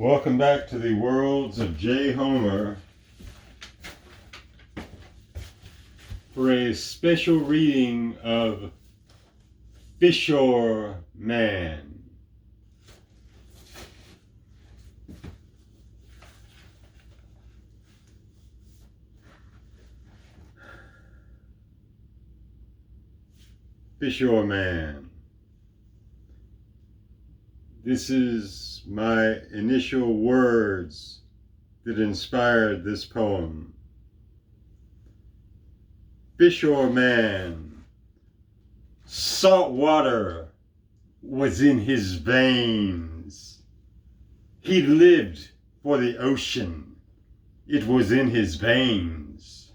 Welcome back to the worlds of J. Homer for a special reading of Fishore Man. Fishore Man. This is my initial words that inspired this poem. Fishore Man. Salt water was in his veins. He lived for the ocean. It was in his veins.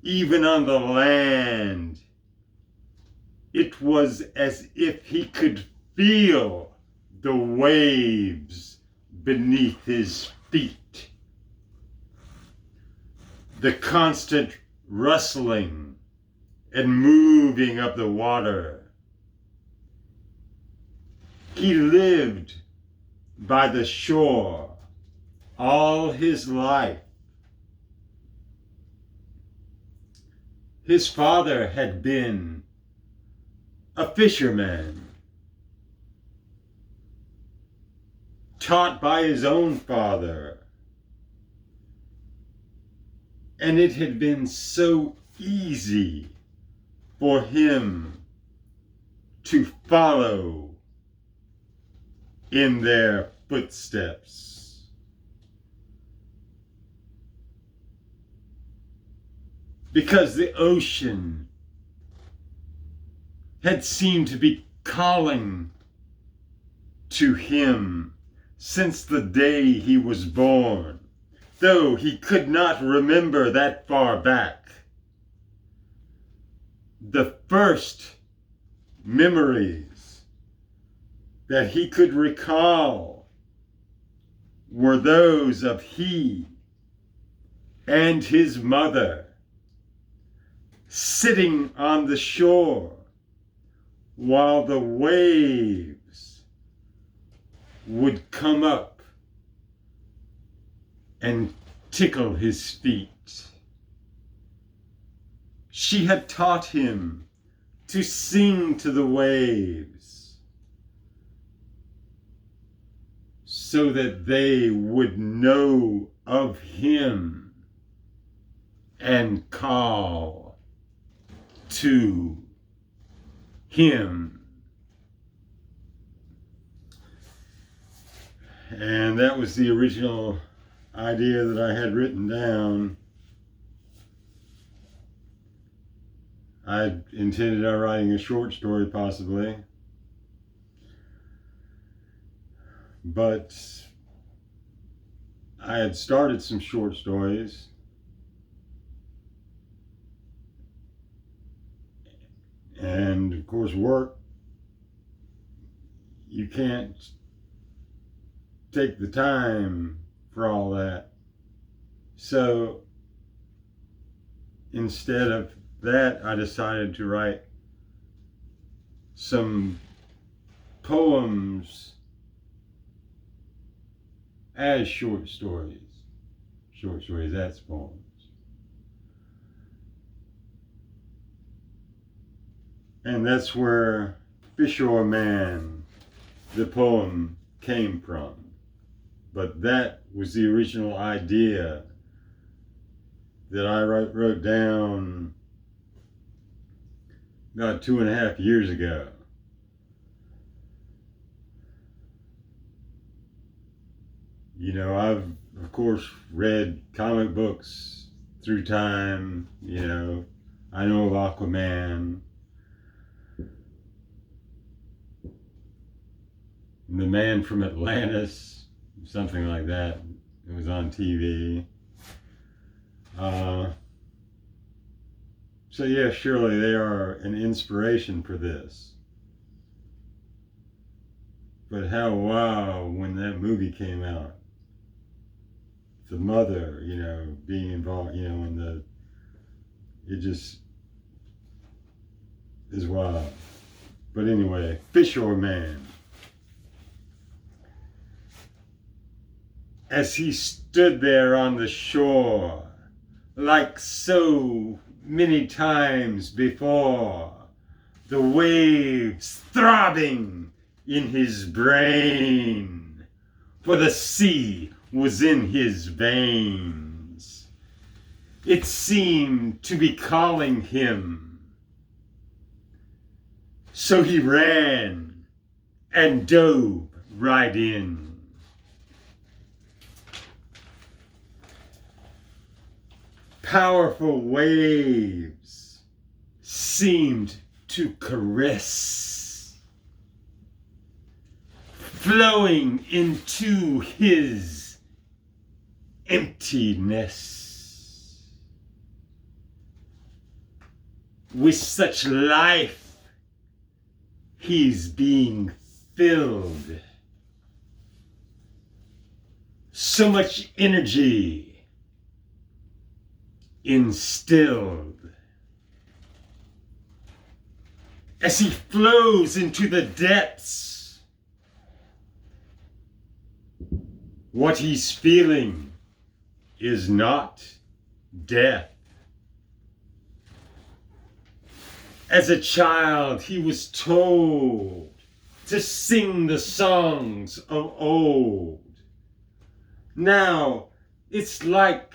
Even on the land, it was as if he could feel the waves beneath his feet. The constant rustling and moving of the water. He lived by the shore all his life. His father had been a fisherman, taught by his own father, and it had been so easy for him to follow in their footsteps. Because the ocean had seemed to be calling to him since the day he was born, though he could not remember that far back. The first memories that he could recall were those of he and his mother sitting on the shore while the waves would come up and tickle his feet. She had taught him to sing to the waves so that they would know of him and call to him. And that was the original idea that I had written down. I intended on writing a short story possibly, but I had started some short stories and of course work, you can't take the time for all that. So instead of that, I decided to write some poems as short stories. Short stories as poems. And that's where Fishore Man, the poem, came from. But that was the original idea that I wrote down about 2.5 years ago. You know, I've of course read comic books through time. You know, I know of Aquaman, The Man from Atlantis, something like that. It was on TV. So yeah, surely they are an inspiration for this. But how wow when that movie came out. The mother, you know, being involved, you know, and it just is wild. But anyway, Fishore Man. as he stood there on the shore, like so many times before, the waves throbbing in his brain, for the sea was in his veins. It seemed to be calling him. So he ran and dove right in. Powerful waves seemed to caress, flowing into his emptiness. With such life, he's being filled. So much energy instilled. As he flows into the depths, what he's feeling is not death. As a child, he was told to sing the songs of old. Now, it's like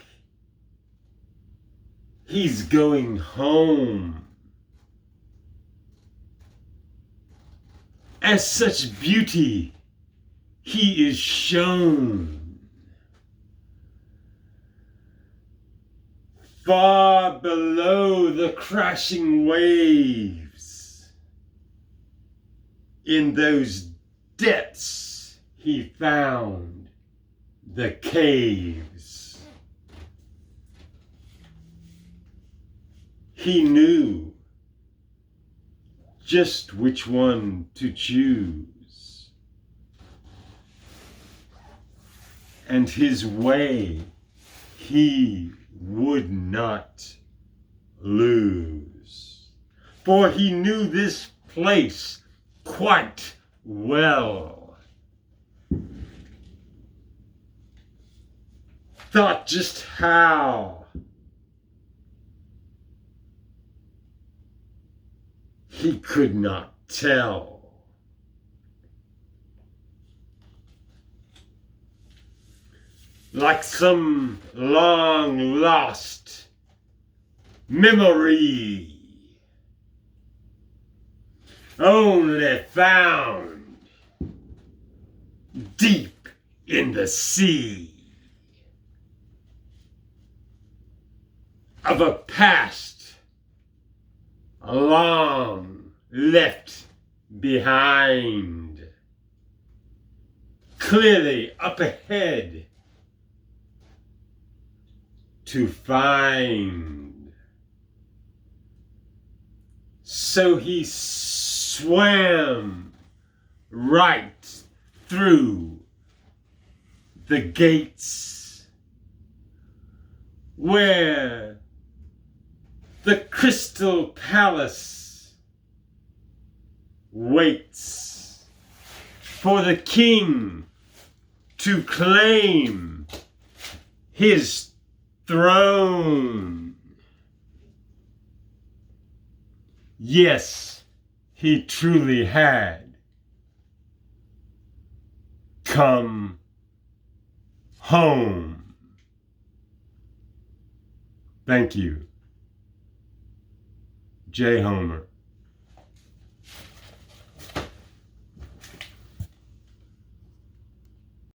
he's going home. As such beauty, he is shown. Far below the crashing waves, in those depths he found the caves. He knew just which one to choose, and his way he would not lose, for he knew this place quite well. Thought just how he could not tell. Like some long lost memory, only found deep in the sea, of a past long left behind, clearly up ahead to find. So he swam right through the gates where the crystal palace waits for the king to claim his throne. Yes, he truly had come home. Thank you. J. Homer.